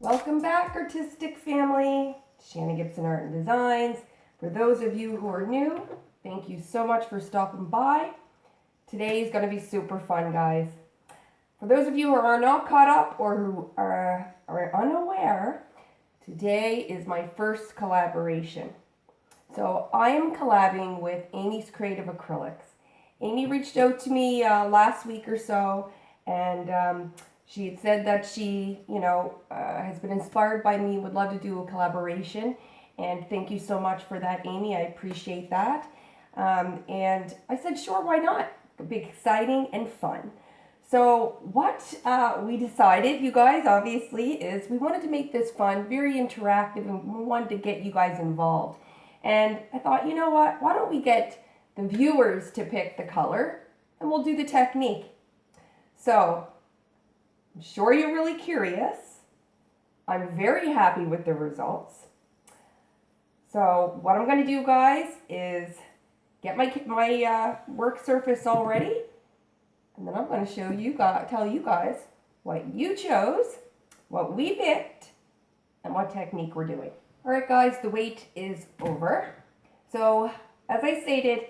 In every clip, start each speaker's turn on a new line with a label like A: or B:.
A: Welcome back, artistic family. Shannon Gibson Art and Designs. For those of you who are new, thank you so much for stopping by. Today is going to be super fun, guys. For those of you who are not caught up or who are unaware, today is my first collaboration. So I am collabing with Amy's Creative Acrylics. Amy reached out to me last week or so, and she had said that she, has been inspired by me, would love to do a collaboration. And thank you so much for that, Amy. I appreciate that. And I said, sure, why not? It'll be exciting and fun. So what we decided, you guys, obviously, is we wanted to make this fun, very interactive, and we wanted to get you guys involved. And I thought, you know what? Why don't we get the viewers to pick the color, and we'll do the technique. So I'm sure you're really curious. I'm very happy with the results. So what I'm going to do, guys, is get my work surface all ready, and then I'm going to tell you guys what you chose, what we picked, and what technique we're doing. All right, guys, the wait is over. So as I stated,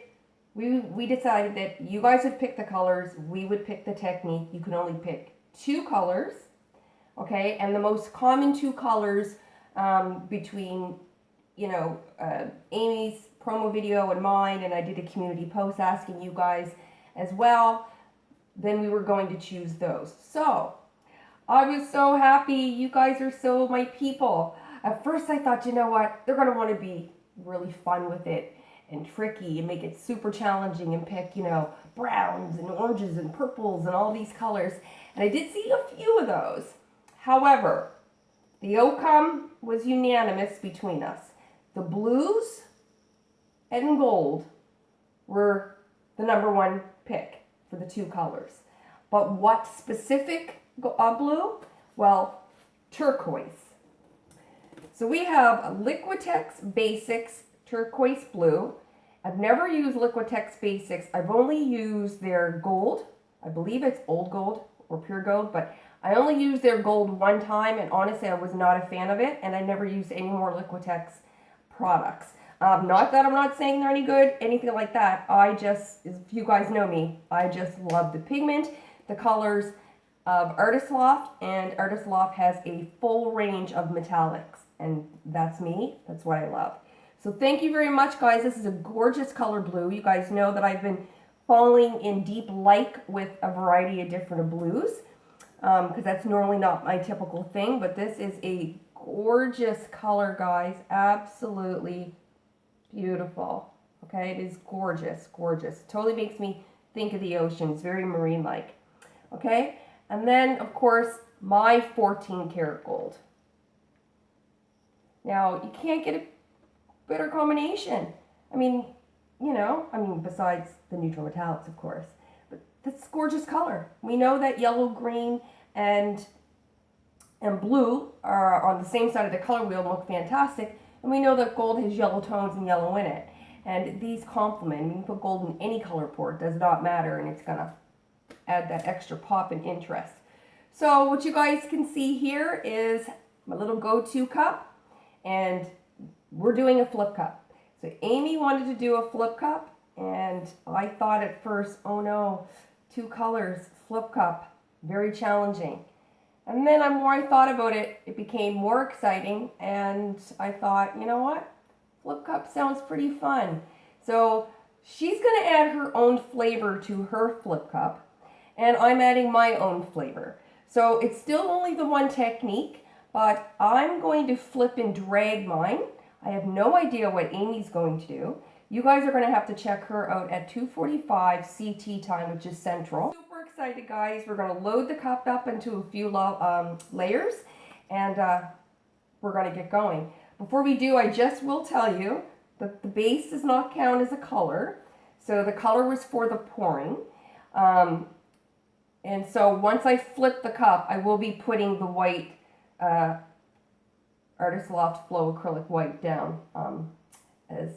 A: we decided that you guys would pick the colors, we would pick the technique. You can only pick 2 colors, okay? And the most common 2 colors between, Amy's promo video and mine, and I did a community post asking you guys as well, then we were going to choose those. So I was so happy. You guys are so my people. At first I thought, you know what? They're going to want to be really fun with it and tricky and make it super challenging and pick, browns and oranges and purples and all these colors. And I did see a few of those. However, the outcome was unanimous between us. The blues and gold were the #1 pick for the 2 colors. But what specific blue? Well, turquoise. So we have Liquitex Basics Turquoise Blue. I've never used Liquitex Basics. I've only used their gold. I believe it's old gold or pure gold, but I only used their gold one time, and honestly, I was not a fan of it, and I never used any more Liquitex products. Not that I'm not saying they're any good, anything like that. If you guys know me, I just love the pigment, the colors of Artist Loft, and Artist Loft has a full range of metallics, and that's me. That's what I love. So thank you very much, guys. This is a gorgeous color blue. You guys know that I've been falling in deep like with a variety of different blues, because that's normally not my typical thing, but this is a gorgeous color, guys. Absolutely beautiful. Okay, it is gorgeous, gorgeous. Totally makes me think of the ocean. It's very marine-like. Okay, and then, of course, my 14 karat gold. Now, you can't get a better combination. Besides the neutral metallics, of course. But that's gorgeous color. We know that yellow, green, and blue are on the same side of the color wheel and look fantastic. And we know that gold has yellow tones and yellow in it. And these complement. You can put gold in any color pour. It does not matter, and it's going to add that extra pop and interest. So what you guys can see here is my little go-to cup, and we're doing a flip cup. So Amy wanted to do a flip cup, and I thought at first, oh no, 2 colors, flip cup, very challenging. And then the more I thought about it, it became more exciting, and I thought, you know what? Flip cup sounds pretty fun. So she's going to add her own flavor to her flip cup, and I'm adding my own flavor. So it's still only the one technique, but I'm going to flip and drag mine. I have no idea what Amy's going to do. You guys are going to have to check her out at 2:45 CT time, which is Central. Super excited, guys. We're going to load the cup up into a few layers, and we're going to get going. Before we do, I just will tell you that the base does not count as a color. So the color was for the pouring. And so once I flip the cup, I will be putting the white Artist Loft Flow Acrylic White down as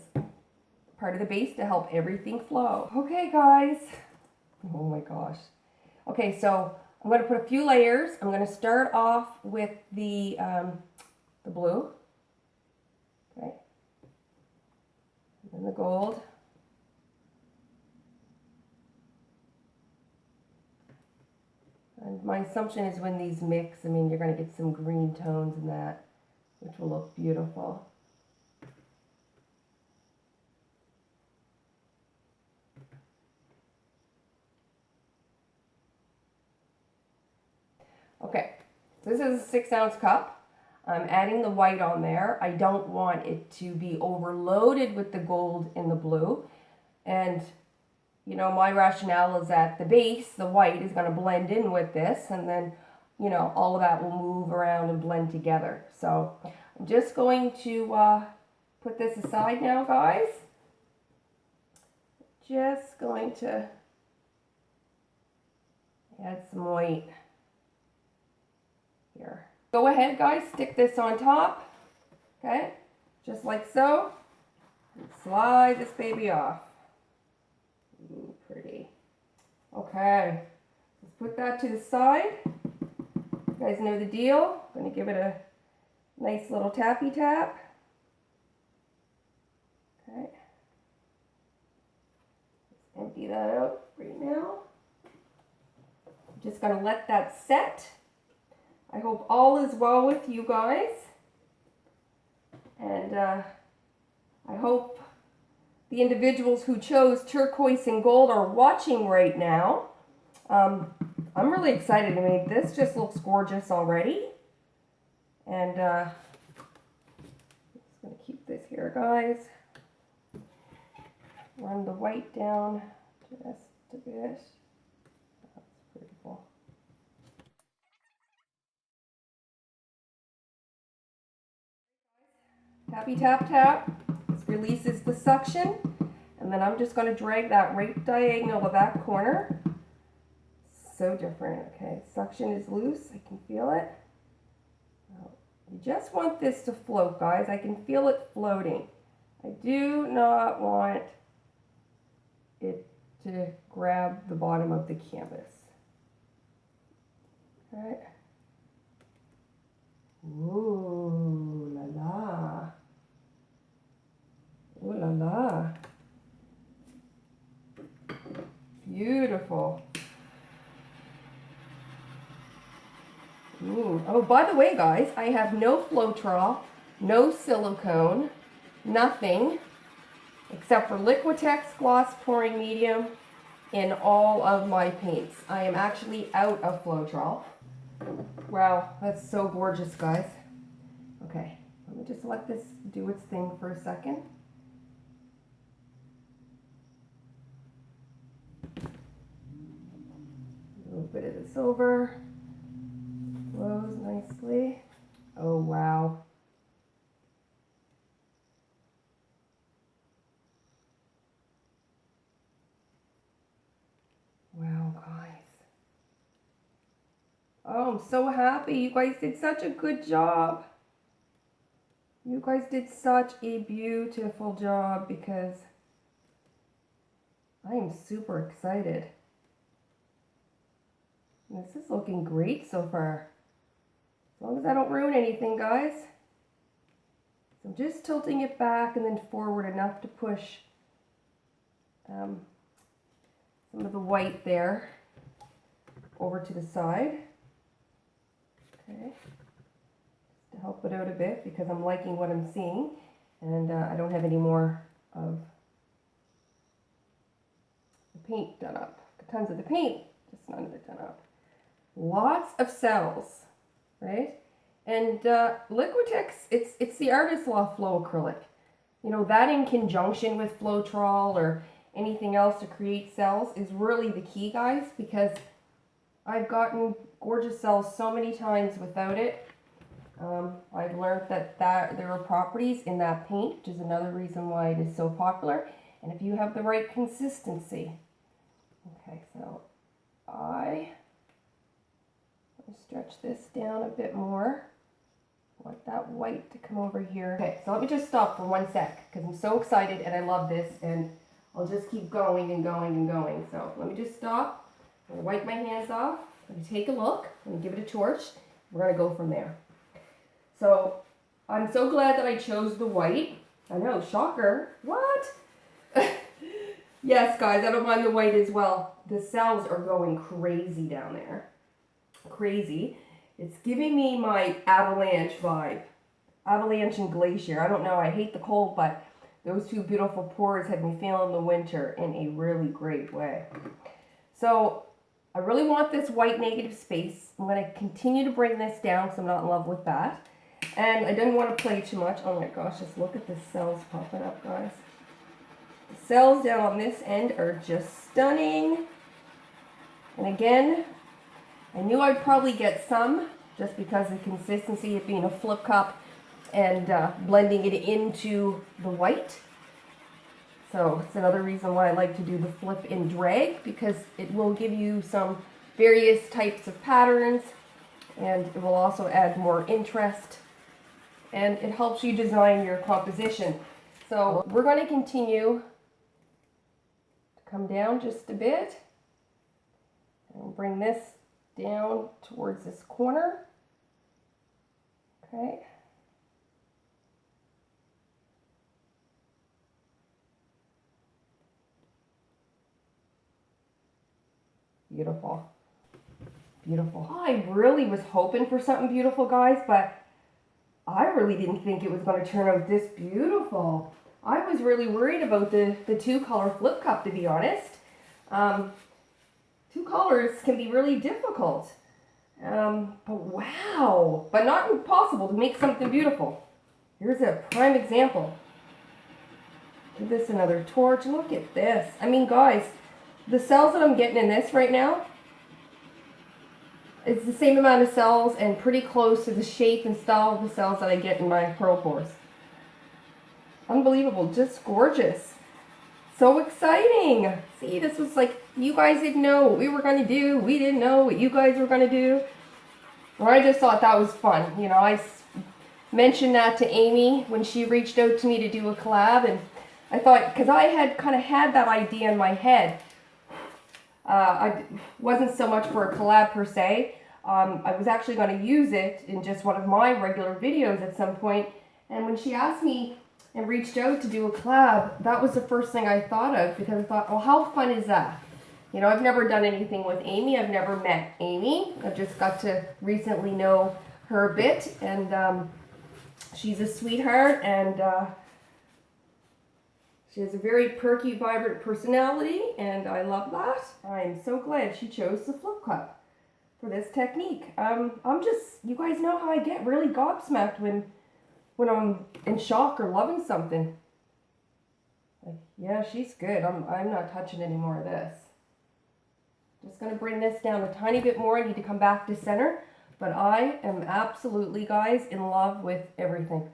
A: part of the base to help everything flow. Okay, guys. Oh my gosh. Okay, so I'm going to put a few layers. I'm going to start off with the blue. Okay. And then the gold. And my assumption is when these mix, I mean, you're going to get some green tones in that, which will look beautiful. Okay, this is a 6-ounce cup. I'm adding the white on there. I don't want it to be overloaded with the gold and the blue. And, you know, my rationale is that the base, the white, is going to blend in with this. And then, you know, all of that will move around and blend together. So I'm just going to put this aside now, guys. Just going to add some white. Here. Go ahead, guys, stick this on top, okay, just like so, and slide this baby off. Ooh, pretty. Okay, let's put that to the side. You guys know the deal. I'm going to give it a nice little tappy tap. Okay, let's empty that out right now. I'm just going to let that set. I hope all is well with you guys, and I hope the individuals who chose turquoise and gold are watching right now. I'm really excited. I mean, this just looks gorgeous already, and I'm just going to keep this here, guys. Run the white down just a bit. That's pretty cool. Tappy tap tap. This releases the suction, and then I'm just going to drag that right diagonal of that corner. So different. Okay, suction is loose. I can feel it. You just want this to float, guys. I can feel it floating. I do not want it to grab the bottom of the canvas. All right. Ooh la la. Ooh la la. Beautiful. Ooh. Oh, by the way, guys, I have no Floetrol, no silicone, nothing, except for Liquitex gloss pouring medium in all of my paints. I am actually out of Floetrol. Wow, that's so gorgeous, guys. Okay, let me just let this do its thing for a second. A little bit of this over. Flows nicely. Oh, wow. Wow, guys. Oh, I'm so happy. You guys did such a good job. You guys did such a beautiful job because I am super excited. This is looking great so far. As long as I don't ruin anything, guys. So I'm just tilting it back and then forward enough to push some of the white there over to the side. Okay. Just to help it out a bit because I'm liking what I'm seeing, and I don't have any more of the paint done up. Tons of the paint, just none of it done up. Lots of cells, right? And Liquitex, it's the Artist Law Flow Acrylic. You know, that in conjunction with Floetrol or anything else to create cells is really the key, guys, because I've gotten gorgeous cells so many times without it. I've learned that there are properties in that paint, which is another reason why it is so popular. And if you have the right consistency. Okay, so I stretch this down a bit more. I want that white to come over here. Okay, so let me just stop for 1 sec because I'm so excited and I love this, and I'll just keep going and going and going. So let me just stop. I'm gonna wipe my hands off. I'm going to take a look and give it a torch. We're going to go from there. So I'm so glad that I chose the white. I know, shocker. What? Yes, guys, I don't mind the white as well. The cells are going crazy down there. Crazy. It's giving me my avalanche vibe. Avalanche and glacier. I don't know, I hate the cold, but those two beautiful pours had me feeling the winter in a really great way. So I really want this white negative space. I'm going to continue to bring this down because I'm not in love with that. And I didn't want to play too much. Oh my gosh, just look at the cells popping up, guys. The cells down on this end are just stunning. And again, I knew I'd probably get some just because of the consistency of being a flip cup and blending it into the white. So it's another reason why I like to do the flip and drag, because it will give you some various types of patterns and it will also add more interest and it helps you design your composition. So we're going to continue to come down just a bit and bring this down towards this corner. Okay. Beautiful. Beautiful. I really was hoping for something beautiful, guys, but I really didn't think it was going to turn out this beautiful. I was really worried about the two-color flip cup, to be honest. Two colors can be really difficult. But wow. But not impossible to make something beautiful. Here's a prime example. Give this another torch. Look at this. I mean, guys, the cells that I'm getting in this right now, it's the same amount of cells and pretty close to the shape and style of the cells that I get in my pearl pours. Unbelievable, just gorgeous. So exciting. See, this was like, you guys didn't know what we were going to do. We didn't know what you guys were going to do. Well, I just thought that was fun. You know, I mentioned that to Amy when she reached out to me to do a collab, and I thought, because I had kind of had that idea in my head. I wasn't so much for a collab per se. I was actually going to use it in just one of my regular videos at some point. And when she asked me and reached out to do a collab, that was the first thing I thought of, because I thought, well, how fun is that? You know, I've never done anything with Amy. I've never met Amy. I've just got to recently know her a bit. And she's a sweetheart, and she has a very perky, vibrant personality, and I love that. I'm so glad she chose the flip cup for this technique. I'm just, you guys know how I get really gobsmacked when I'm in shock or loving something. Like, yeah, she's good. I'm not touching any more of this. Just going to bring this down a tiny bit more. I need to come back to center, but I am absolutely, guys, in love with everything.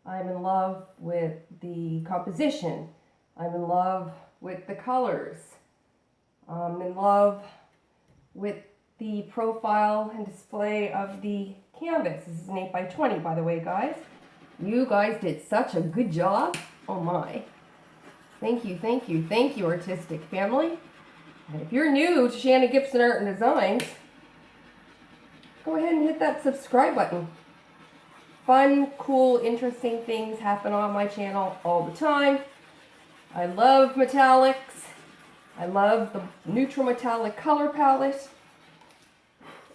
A: I'm in love with the composition. I'm in love with the colors. I'm in love with the profile and display of the canvas. This is an 8x20, by the way, guys. You guys did such a good job. Oh my. Thank you, thank you, thank you, artistic family. And if you're new to Shannon Gibson Art and Designs, go ahead and hit that subscribe button. Fun, cool, interesting things happen on my channel all the time. I love metallics. I love the neutral metallic color palette.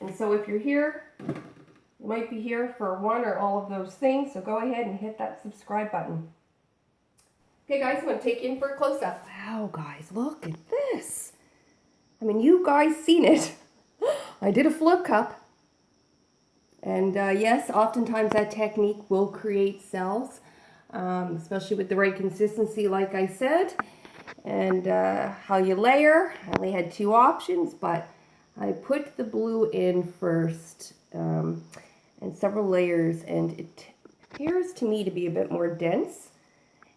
A: And so if you're here, you might be here for one or all of those things. So go ahead and hit that subscribe button. Okay, guys, I'm going to take you in for a close-up. Wow, guys, look at this. I mean, you guys seen it. I did a flip cup. And yes, oftentimes that technique will create cells, especially with the right consistency, like I said. And how you layer, I only had two options, but I put the blue in first and several layers, and it appears to me to be a bit more dense.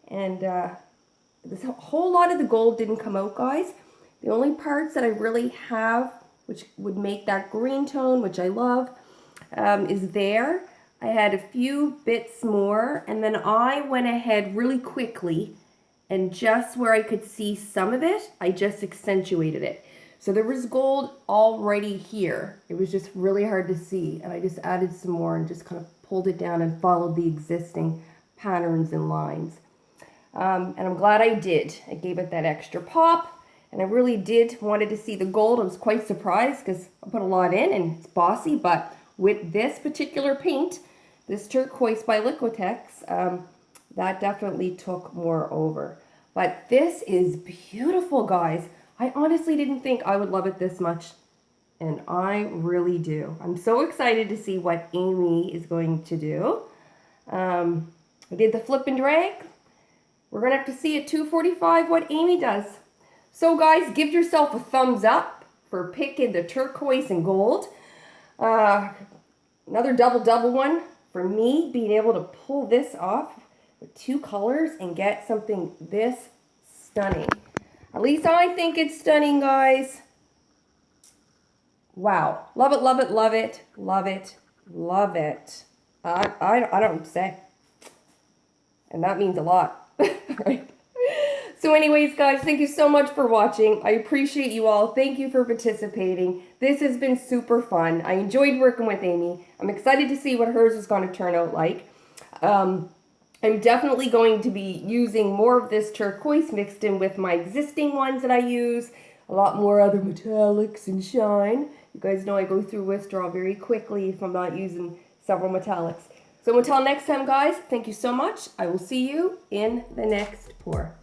A: And this whole lot of the gold didn't come out, guys. The only parts that I really have, which would make that green tone, which I love, is there. I had a few bits more, and then I went ahead really quickly, and just where I could see some of it, I just accentuated it. So there was gold already here. It was just really hard to see. And I just added some more and just kind of pulled it down and followed the existing patterns and lines. And I'm glad I did. I gave it that extra pop. And I really wanted to see the gold. I was quite surprised because I put a lot in and it's bossy. But with this particular paint, this turquoise by Liquitex, that definitely took more over. But this is beautiful, guys. I honestly didn't think I would love it this much, and I really do. I'm so excited to see what Amy is going to do. I did the flip and drag. We're going to have to see at 2:45 what Amy does. So guys, give yourself a thumbs up for picking the turquoise and gold. Another double one for me, being able to pull this off with two colors and get something this stunning. At least I think it's stunning, guys. Wow. Love it, love it, love it, love it, love it. I don't say. And that means a lot. Right? So anyways, guys, thank you so much for watching. I appreciate you all. Thank you for participating. This has been super fun. I enjoyed working with Amy. I'm excited to see what hers is going to turn out like. I'm definitely going to be using more of this turquoise mixed in with my existing ones that I use. A lot more other metallics and shine. You guys know I go through withdrawal very quickly if I'm not using several metallics. So until next time, guys, thank you so much. I will see you in the next pour.